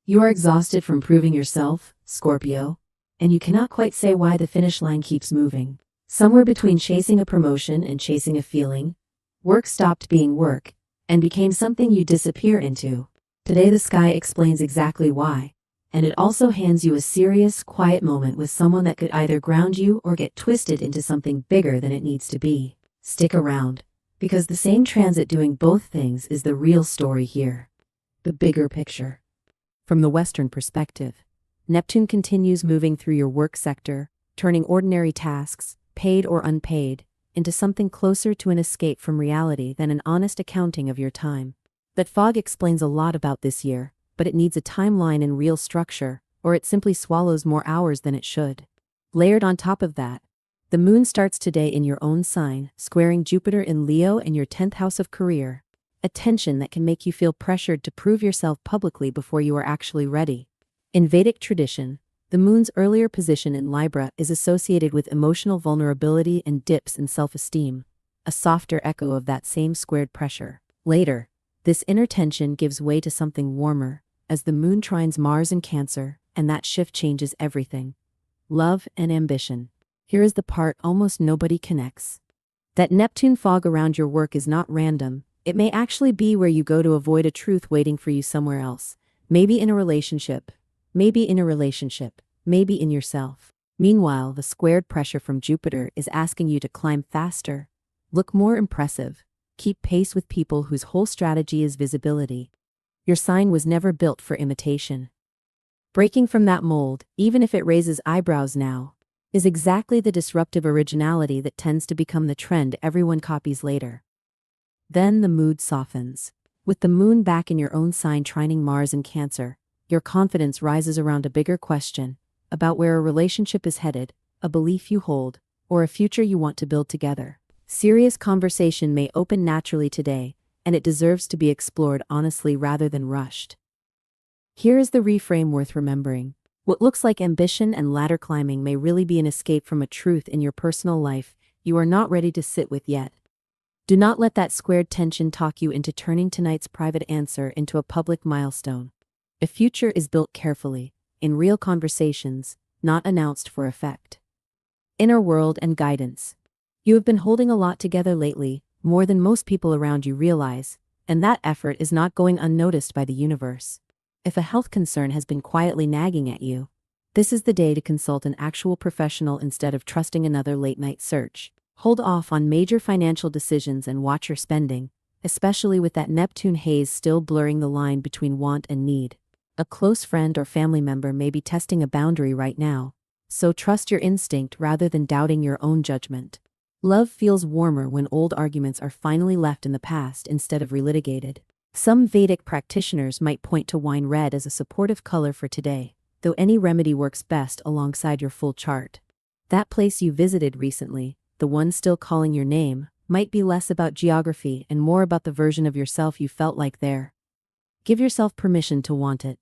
You are exhausted from proving yourself, Scorpio, and you cannot quite say why the finish line keeps moving. Somewhere between chasing a promotion and chasing a feeling, work stopped being work and became something you disappear into. Today the sky explains exactly why, and it also hands you a serious, quiet moment with someone that could either ground you or get twisted into something bigger than it needs to be. Stick around, because the same transit doing both things is the real story here. The bigger picture. From the Western perspective, Neptune continues moving through your work sector, turning ordinary tasks, paid or unpaid, into something closer to an escape from reality than an honest accounting of your time. That fog explains a lot about this year, but it needs a timeline and real structure, or it simply swallows more hours than it should. Layered on top of that, the moon starts today in your own sign, squaring Jupiter in Leo and your 10th house of career, a tension that can make you feel pressured to prove yourself publicly before you are actually ready. In Vedic tradition, the moon's earlier position in Libra is associated with emotional vulnerability and dips in self-esteem, a softer echo of that same squared pressure. Later, this inner tension gives way to something warmer, as the moon trines Mars in Cancer, and that shift changes everything. Love and ambition. Here is the part almost nobody connects. That Neptune fog around your work is not random. It may actually be where you go to avoid a truth waiting for you somewhere else. Maybe in a relationship. Maybe in yourself. Meanwhile, the squared pressure from Jupiter is asking you to climb faster, look more impressive, keep pace with people whose whole strategy is visibility. Your sign was never built for imitation. Breaking from that mold, even if it raises eyebrows now, is exactly the disruptive originality that tends to become the trend everyone copies later. Then the mood softens. With the moon back in your own sign trining Mars in Cancer, your confidence rises around a bigger question, about where a relationship is headed, a belief you hold, or a future you want to build together. Serious conversation may open naturally today, and it deserves to be explored honestly rather than rushed. Here is the reframe worth remembering. What looks like ambition and ladder climbing may really be an escape from a truth in your personal life you are not ready to sit with yet. Do not let that squared tension talk you into turning tonight's private answer into a public milestone. A future is built carefully, in real conversations, not announced for effect. Inner world and guidance. You have been holding a lot together lately, more than most people around you realize, and that effort is not going unnoticed by the universe. If a health concern has been quietly nagging at you, this is the day to consult an actual professional instead of trusting another late-night search. Hold off on major financial decisions and watch your spending, especially with that Neptune haze still blurring the line between want and need. A close friend or family member may be testing a boundary right now, so trust your instinct rather than doubting your own judgment. Love feels warmer when old arguments are finally left in the past instead of relitigated. Some Vedic practitioners might point to wine red as a supportive color for today, though any remedy works best alongside your full chart. That place you visited recently, the one still calling your name, might be less about geography and more about the version of yourself you felt like there. Give yourself permission to want it.